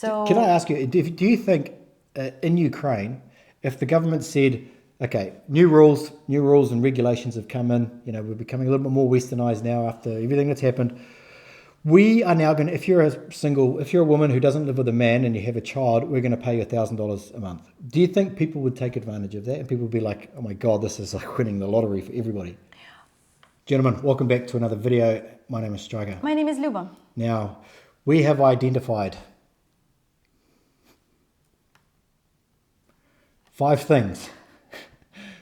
So can I ask you, do you think in Ukraine, if the government said, okay, new rules and regulations have come in, you know, we're becoming a little bit more westernized now after everything that's happened. We are now going to, if you're a woman who doesn't live with a man and you have a child, we're going to pay you $1,000 a month. Do you think people would take advantage of that? And people would be like, oh my God, this is like winning the lottery for everybody. Gentlemen, welcome back to another video. My name is Stryker. my name is Luba. Now, we have identified 5 things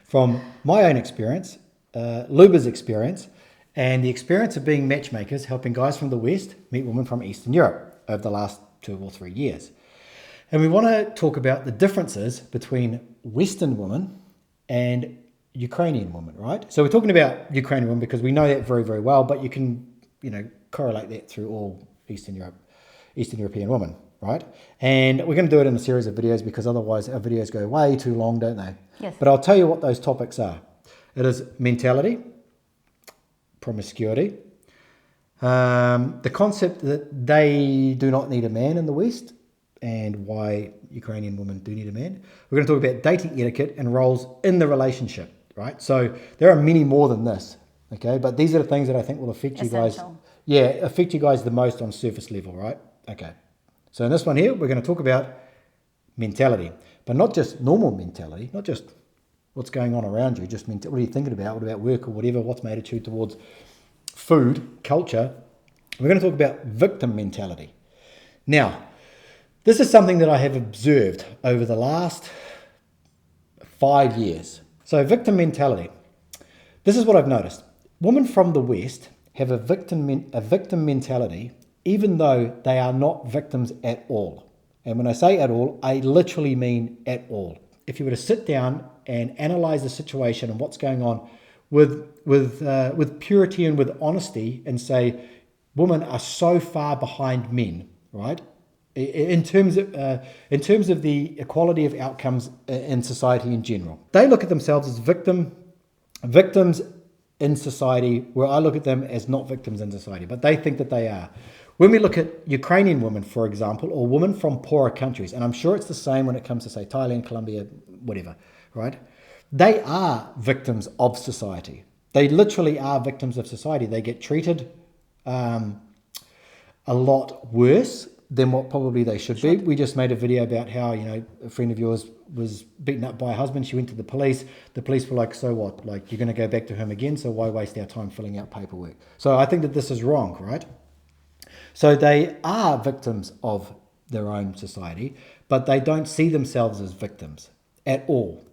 from my own experience, Luba's experience, and the experience of being matchmakers, helping guys from the West meet women from Eastern Europe over the last 2 or 3 years. And we want to talk about the differences between Western women and Ukrainian women, right? So we're talking about Ukrainian women because we know that very, very well, but you can, correlate that through all Eastern European women, right? And we're going to do it in a series of videos because otherwise our videos go way too long, don't they? Yes. But I'll tell you what those topics are. It is mentality, promiscuity, the concept that they do not need a man in the West, and why Ukrainian women do need a man. We're going to talk about dating etiquette and roles in the relationship, right? So there are many more than this, okay? But these are the things that I think will affect you guys. Yeah, affect you guys the most on surface level, right? Okay. So in this one here, we're going to talk about mentality, but not just normal mentality, not just what's going on around you, just what are you thinking about, what about work or whatever, what's my attitude towards food, culture. We're going to talk about victim mentality. Now, this is something that I have observed over the last 5 years. So victim mentality. This is what I've noticed. Women from the West have a victim mentality, even though they are not victims at all. And when I say at all, I literally mean at all. If you were to sit down and analyze the situation and what's going on with purity and with honesty and say, women are so far behind men, right? In terms of the equality of outcomes in society in general. They look at themselves as victims in society, where I look at them as not victims in society, but they think that they are. When we look at Ukrainian women, for example, or women from poorer countries, and I'm sure it's the same when it comes to, say, Thailand, Colombia, whatever, right? They are victims of society. They literally are victims of society. They get treated a lot worse than what probably they should be. We just made a video about how, a friend of yours was beaten up by a husband. She went to the police. The police were like, so what? Like, you're going to go back to him again, so why waste our time filling out paperwork? So I think that this is wrong, right? So they are victims of their own society, but they don't see themselves as victims at all.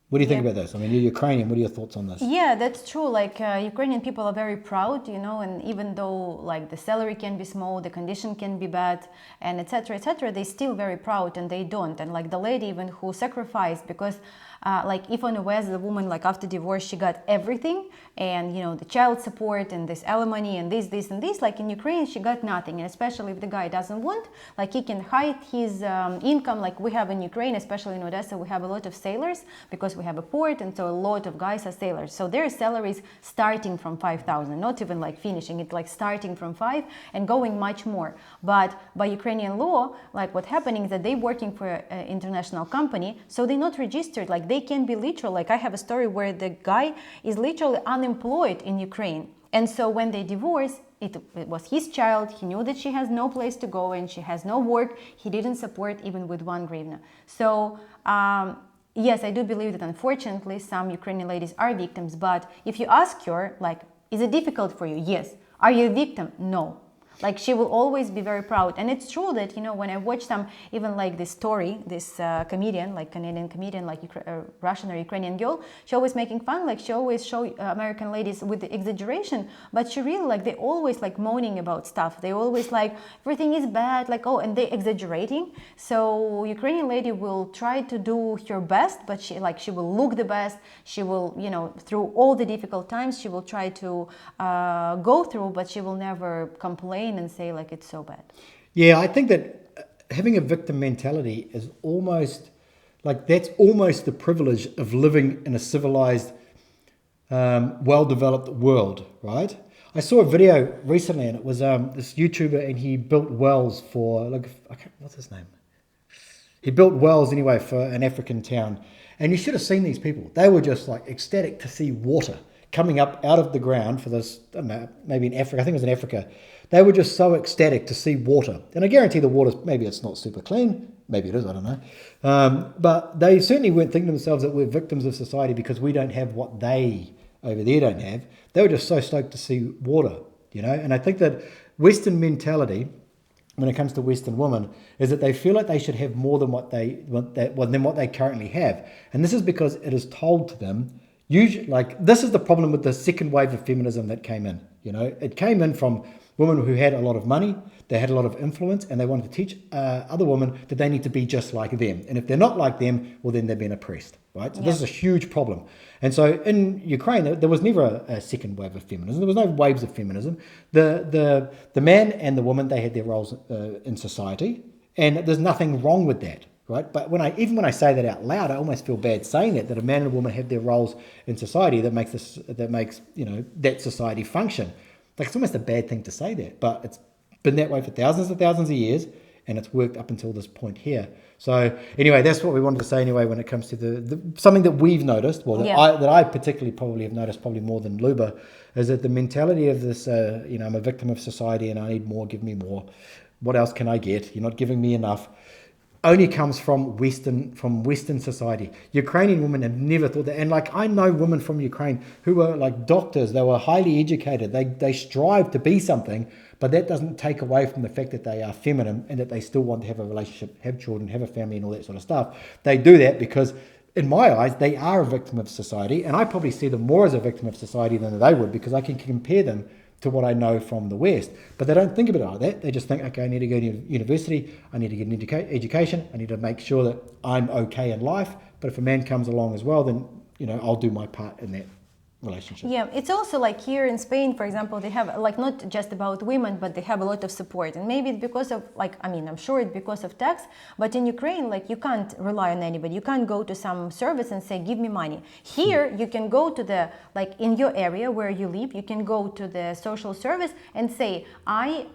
What do you think about this? I mean, you're Ukrainian. What are your thoughts on this? Yeah, that's true. Like Ukrainian people are very proud, and even though like the salary can be small, the condition can be bad, and etc., they're still very proud, and they don't. And like the lady even who sacrificed, because like if on the West, the woman like after divorce she got everything, and the child support and this alimony and this and this. Like in Ukraine, she got nothing, and especially if the guy doesn't want, like he can hide his income. Like we have in Ukraine, especially in Odessa, we have a lot of sailors because we have a port, and so a lot of guys are sailors. So their salaries starting from 5,000, not even like finishing it, like starting from 5 and going much more. But by Ukrainian law, like what happening is that they working for an international company, so they're not registered. Like they can be literal. Like I have a story where the guy is literally unemployed in Ukraine. And so when they divorce, it was his child. He knew that she has no place to go and she has no work. He didn't support even with 1 hryvnia. So yes, I do believe that unfortunately some Ukrainian ladies are victims. But if you ask her, like, is it difficult for you? Yes. Are you a victim? No. Like she will always be very proud. And it's true that, when I watch some, even like this story, this comedian, like Canadian comedian, like Russian or Ukrainian girl, she always making fun, like she always show American ladies with the exaggeration, but she really like, they always like moaning about stuff. They always like, everything is bad, like, oh, and they exaggerating. So Ukrainian lady will try to do her best, but she will look the best. She will, through all the difficult times, she will try to go through, but she will never complain and say like it's so bad. Yeah, I think that having a victim mentality is almost like that's almost the privilege of living in a civilized, well-developed world, right? I saw a video recently, and it was this YouTuber, and he built wells for what's his name? He built wells anyway for an African town, and you should have seen these people. They were just like ecstatic to see water coming up out of the ground for this. I don't know, maybe in Africa. I think it was in Africa. They were just so ecstatic to see water, and I guarantee the water. Maybe it's not super clean. Maybe it is. I don't know. But they certainly weren't thinking to themselves that we're victims of society because we don't have what they over there don't have. They were just so stoked to see water, you know. And I think that Western mentality, when it comes to Western women, is that they feel like they should have more than what they currently have, and this is because it is told to them. Usually, like this is the problem with the second wave of feminism that came in. You know, it came in from women who had a lot of money, they had a lot of influence, and they wanted to teach other women that they need to be just like them. And if they're not like them, well, then they've been oppressed, right? So this is a huge problem. And so in Ukraine, there was never a second wave of feminism. There was no waves of feminism. The man and the woman, they had their roles in society, and there's nothing wrong with that, right? But even when I say that out loud, I almost feel bad saying that a man and a woman have their roles in society that makes that society function. Like it's almost a bad thing to say that, but it's been that way for thousands of years, and it's worked up until this point here. So anyway, that's what we wanted to say anyway when it comes to the something that we've noticed, that I particularly probably have noticed probably more than Luba, is that the mentality of this, I'm a victim of society and I need more, give me more. What else can I get? You're not giving me enough. Only comes from Western society. Ukrainian women have never thought that. And like I know women from Ukraine who were like doctors, they were highly educated, they strive to be something, but that doesn't take away from the fact that they are feminine and that they still want to have a relationship, have children, have a family and all that sort of stuff. They do that because in my eyes, they are a victim of society, and I probably see them more as a victim of society than they would because I can compare them to what I know from the West. But they don't think of it like that. They just think, okay, I need to go to university, I need to get an education, I need to make sure that I'm okay in life. But if a man comes along as well, then, I'll do my part in that relationship. Yeah, it's also like here in Spain, for example, they have like not just about women, but they have a lot of support. And maybe it's because of I'm sure it's because of tax, but in Ukraine, like you can't rely on anybody. You can't go to some service and say, give me money. Here, you can go to in your area where you live, you can go to the social service and say, I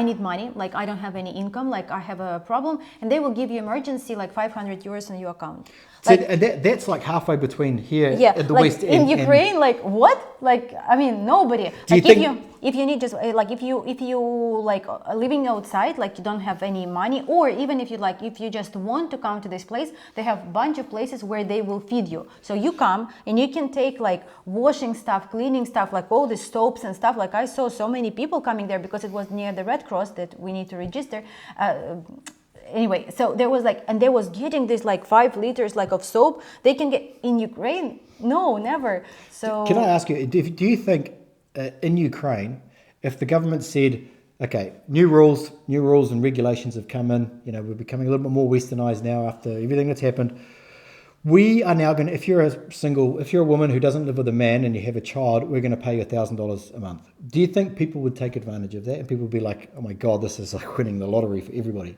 need money, like I don't have any income, like I have a problem, and they will give you emergency like 500 euros on your account. So that's like halfway between here at the West in Ukraine, like what? Like nobody. If you need just if you like living outside, like you don't have any money, or even if you just want to come to this place, they have a bunch of places where they will feed you. So you come and you can take like washing stuff, cleaning stuff, like all the soaps and stuff. Like I saw so many people coming there because it was near the Red Cross that we need to register. Anyway, so there was and they was getting this like 5 liters like of soap. They can get in Ukraine. No, never. So can I ask you, do you think in Ukraine, if the government said, okay, new rules and regulations have come in, we're becoming a little bit more westernized now after everything that's happened. We are now going to, if you're a woman who doesn't live with a man and you have a child, we're going to pay you $1,000 a month. Do you think people would take advantage of that? And people would be like, oh my God, this is like winning the lottery for everybody.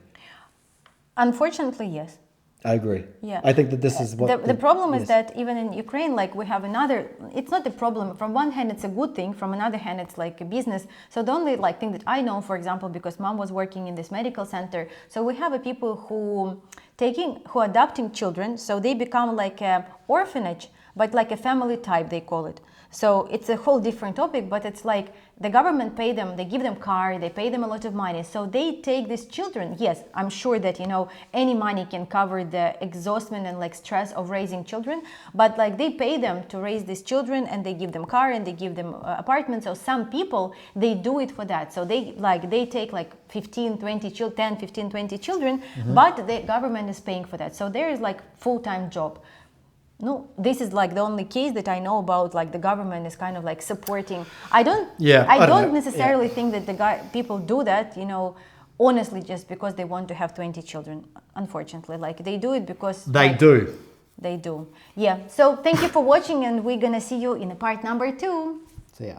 Unfortunately, yes. I agree. Yeah. I think that this is what... The problem is that even in Ukraine, like we have another... It's not a problem. From one hand, it's a good thing. From another hand, it's like a business. So the only thing that I know, for example, because mom was working in this medical center, so we have people who adopting children, so they become like an orphanage, but like a family type, they call it. So it's a whole different topic, but it's like the government pay them, they give them car, they pay them a lot of money. So they take these children. Yes, I'm sure that, any money can cover the exhaustion and like stress of raising children, but like they pay them to raise these children and they give them car and they give them apartments. So some people, they do it for that. So they take like 15, 20 children, but the government is paying for that. So there is like full-time job. No, this is like the only case that I know about, like the government is kind of like supporting. I don't necessarily think that people do that, honestly, just because they want to have 20 children. Unfortunately, like they do it because they do. They do. Yeah. So thank you for watching, and we're gonna see you in part number 2. See ya.